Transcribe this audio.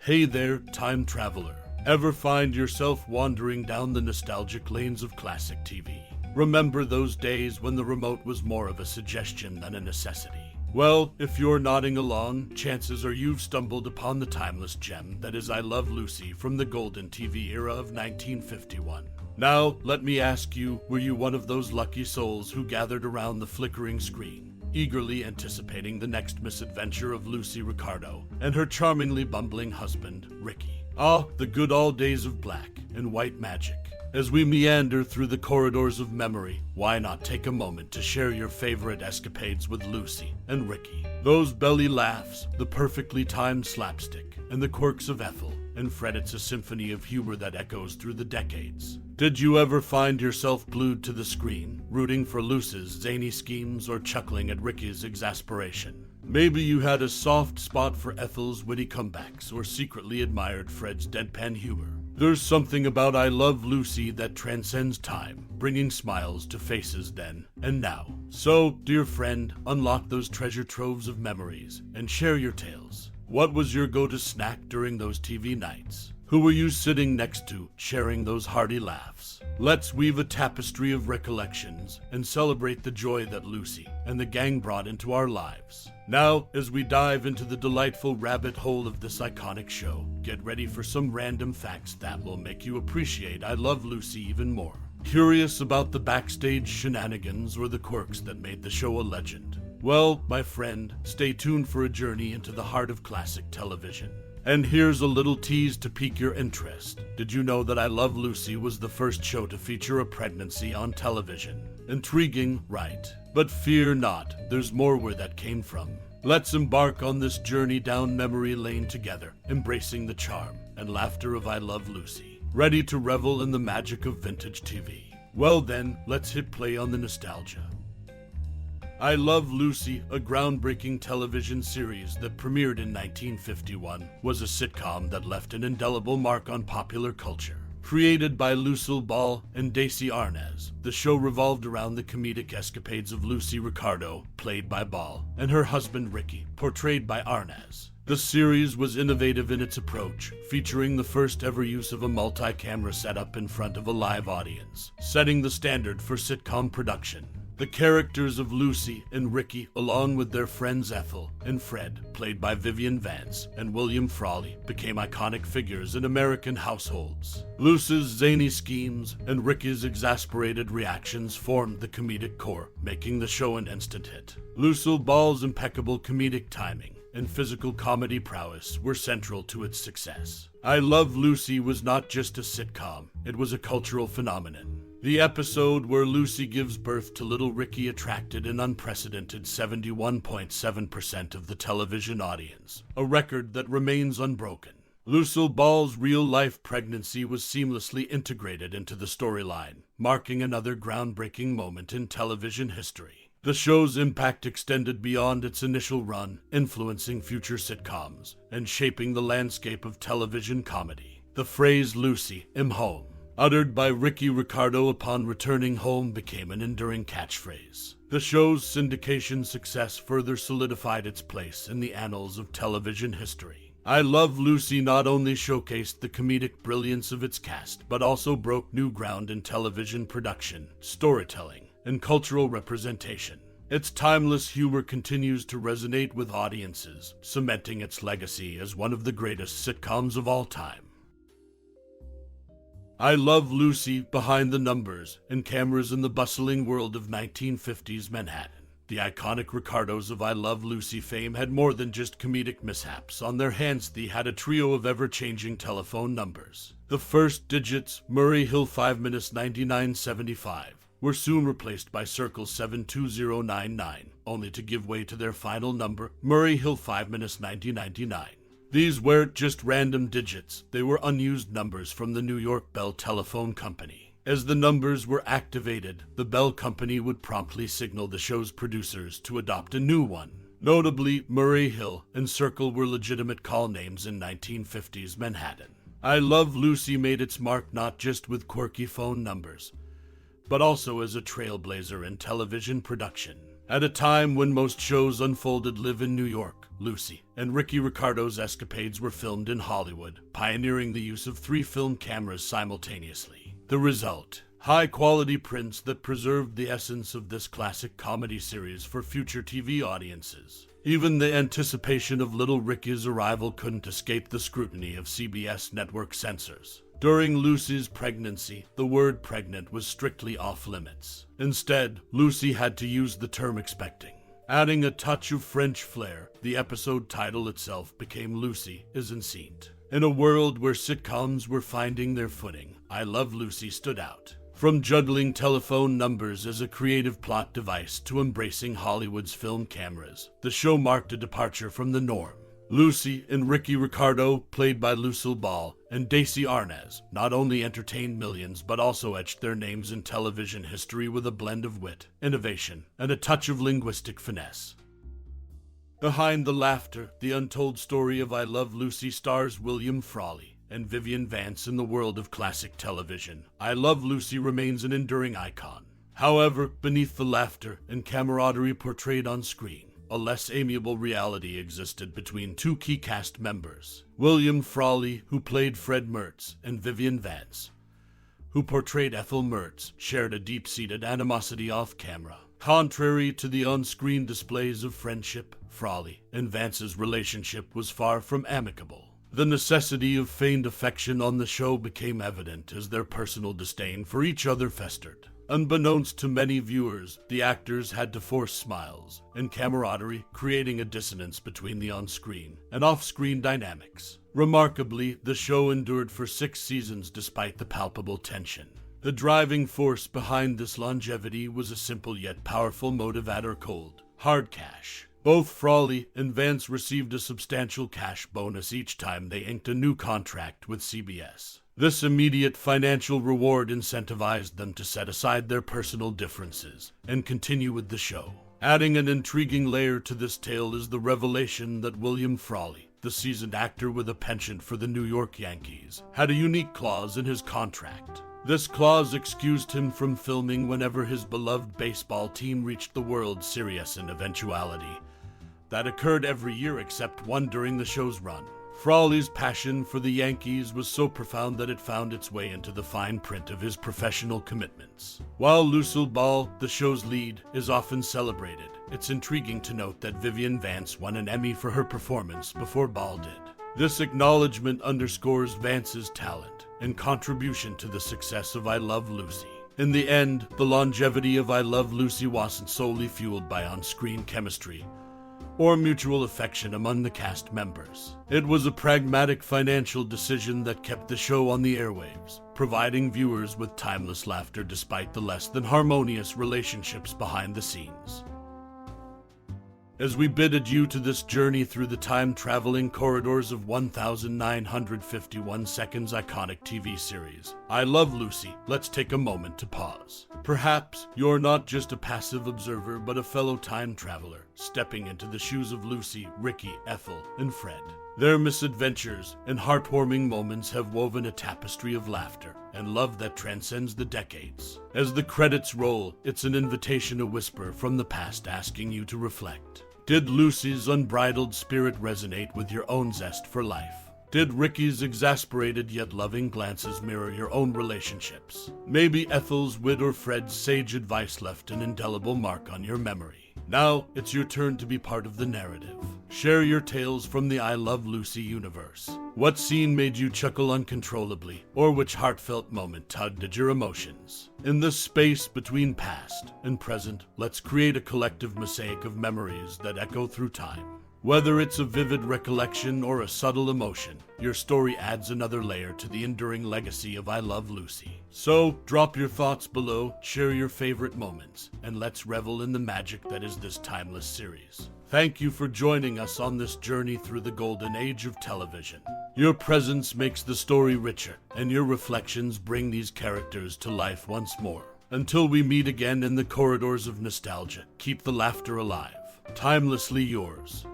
Hey there, time traveler. Ever find yourself wandering down the nostalgic lanes of classic TV? Remember those days when the remote was more of a suggestion than a necessity? Well, if you're nodding along, chances are you've stumbled upon the timeless gem that is I Love Lucy from the golden TV era of 1951. Now, let me ask you, were you one of those lucky souls who gathered around the flickering screen, eagerly anticipating the next misadventure of Lucy Ricardo and her charmingly bumbling husband, Ricky? Ah, the good old days of black and white magic. As we meander through the corridors of memory, why not take a moment to share your favorite escapades with Lucy and Ricky? Those belly laughs, the perfectly timed slapstick, and the quirks of Ethel and Fred. It's a symphony of humor that echoes through the decades. Did you ever find yourself glued to the screen, rooting for Lucy's zany schemes or chuckling at Ricky's exasperation? Maybe you had a soft spot for Ethel's witty comebacks or secretly admired Fred's deadpan humor. There's something about I Love Lucy that transcends time, bringing smiles to faces then and now. So, dear friend, unlock those treasure troves of memories and share your tales. What was your go-to snack during those TV nights? Who were you sitting next to, sharing those hearty laughs? Let's weave a tapestry of recollections and celebrate the joy that Lucy and the gang brought into our lives. Now, as we dive into the delightful rabbit hole of this iconic show, get ready for some random facts that will make you appreciate I Love Lucy even more. Curious about the backstage shenanigans or the quirks that made the show a legend? Well, my friend, stay tuned for a journey into the heart of classic television. And here's a little tease to pique your interest. Did you know that I Love Lucy was the first show to feature a pregnancy on television? Intriguing, right? But fear not, there's more where that came from. Let's embark on this journey down memory lane together, embracing the charm and laughter of I Love Lucy. Ready to revel in the magic of vintage TV? Well then, let's hit play on the nostalgia. I Love Lucy, a groundbreaking television series that premiered in 1951, was a sitcom that left an indelible mark on popular culture. Created by Lucille and Desi Arnaz, the show revolved around the comedic escapades of Lucy Ricardo, played by Ball, and her husband Ricky, portrayed by Arnaz. The series was innovative in its approach, featuring the first ever use of a multi-camera setup in front of a live audience, setting the standard for sitcom production. The characters of Lucy and Ricky, along with their friends Ethel and Fred, played by Vivian, Vance, and William Frawley, became iconic figures in American households. Lucy's zany schemes and Ricky's exasperated reactions formed the comedic core, making the show an instant hit. Lucille Ball's impeccable comedic timing and physical comedy prowess were central to its success. I Love Lucy was not just a sitcom, it was a cultural phenomenon. The episode where Lucy gives birth to little Ricky attracted an unprecedented 71.7% of the television audience, a record that remains unbroken. Lucille Ball's real-life pregnancy was seamlessly integrated into the storyline, marking another groundbreaking moment in television history. The show's impact extended beyond its initial run, influencing future sitcoms and shaping the landscape of television comedy. The phrase "Lucy, I'm home," uttered by Ricky Ricardo upon returning home, became an enduring catchphrase. The show's syndication success further solidified its place in the annals of television history. I Love Lucy not only showcased the comedic brilliance of its cast, but also broke new ground in television production, storytelling, and cultural representation. Its timeless humor continues to resonate with audiences, cementing its legacy as one of the greatest sitcoms of all time. I Love Lucy, behind the numbers and cameras in the bustling world of 1950s Manhattan. The iconic Ricardos of I Love Lucy fame had more than just comedic mishaps on their hands. They had a trio of ever-changing telephone numbers. The first digits, Murray Hill 5-9975, were soon replaced by Circle 72099, only to give way to their final number, Murray Hill 5-9099. These weren't just random digits, they were unused numbers from the New York Bell Telephone Company. As the numbers were activated, the Bell Company would promptly signal the show's producers to adopt a new one. Notably, Murray Hill and Circle were legitimate call names in 1950s Manhattan. I Love Lucy made its mark not just with quirky phone numbers, but also as a trailblazer in television production. At a time when most shows unfolded live in New York, Lucy, and Ricky Ricardo's escapades were filmed in Hollywood, pioneering the use of 3 film cameras simultaneously. The result: high-quality prints that preserved the essence of this classic comedy series for future TV audiences. Even the anticipation of little Ricky's arrival couldn't escape the scrutiny of CBS network censors. During Lucy's pregnancy, the word pregnant was strictly off-limits. Instead, Lucy had to use the term expecting. Adding a touch of French flair, the episode title itself became Lucy is Enceinte. In a world where sitcoms were finding their footing, I Love Lucy stood out. From juggling telephone numbers as a creative plot device to embracing Hollywood's film cameras, the show marked a departure from the norm. Lucy and Ricky Ricardo, played by Lucille Ball, and Desi Arnaz, not only entertained millions but also etched their names in television history with a blend of wit, innovation, and a touch of linguistic finesse. Behind the laughter, the untold story of I Love Lucy stars William Frawley and Vivian Vance in the world of classic television. I Love Lucy remains an enduring icon. However, beneath the laughter and camaraderie portrayed on screen, a less amiable reality existed between 2 key cast members. William Frawley, who played Fred Mertz, and Vivian Vance, who portrayed Ethel Mertz, shared a deep-seated animosity off-camera. Contrary to the on-screen displays of friendship, Frawley and Vance's relationship was far from amicable. The necessity of feigned affection on the show became evident as their personal disdain for each other festered. Unbeknownst to many viewers, the actors had to force smiles and camaraderie, creating a dissonance between the on-screen and off-screen dynamics. Remarkably, the show endured for 6 seasons despite the palpable tension. The driving force behind this longevity was a simple yet powerful motive at or cold: hard cash. Both Frawley and Vance received a substantial cash bonus each time they inked a new contract with CBS. This immediate financial reward incentivized them to set aside their personal differences and continue with the show. Adding an intriguing layer to this tale is the revelation that William Frawley, the seasoned actor with a penchant for the New York Yankees, had a unique clause in his contract. This clause excused him from filming whenever his beloved baseball team reached the World Series, an eventuality that occurred every year except one during the show's run. Frawley's passion for the Yankees was so profound that it found its way into the fine print of his professional commitments. While Lucille Ball, the show's lead, is often celebrated, it's intriguing to note that Vivian Vance won an Emmy for her performance before Ball did. This acknowledgement underscores Vance's talent and contribution to the success of I Love Lucy. In the end, the longevity of I Love Lucy wasn't solely fueled by on-screen chemistry or mutual affection among the cast members. It was a pragmatic financial decision that kept the show on the airwaves, providing viewers with timeless laughter despite the less than harmonious relationships behind the scenes. As we bid adieu to this journey through the time-traveling corridors of 1,951 Seconds iconic TV series, I Love Lucy, let's take a moment to pause. Perhaps you're not just a passive observer, but a fellow time traveler, stepping into the shoes of Lucy, Ricky, Ethel, and Fred. Their misadventures and heartwarming moments have woven a tapestry of laughter and love that transcends the decades. As the credits roll, it's an invitation to whisper from the past, asking you to reflect. Did Lucy's unbridled spirit resonate with your own zest for life? Did Ricky's exasperated yet loving glances mirror your own relationships? Maybe Ethel's wit or Fred's sage advice left an indelible mark on your memory. Now, it's your turn to be part of the narrative. Share your tales from the I Love Lucy universe. What scene made you chuckle uncontrollably, or which heartfelt moment tugged at your emotions? In this space between past and present, let's create a collective mosaic of memories that echo through time. Whether it's a vivid recollection or a subtle emotion, your story adds another layer to the enduring legacy of I Love Lucy. So, drop your thoughts below, share your favorite moments, and let's revel in the magic that is this timeless series. Thank you for joining us on this journey through the golden age of television. Your presence makes the story richer, and your reflections bring these characters to life once more. Until we meet again in the corridors of nostalgia, keep the laughter alive. Timelessly yours,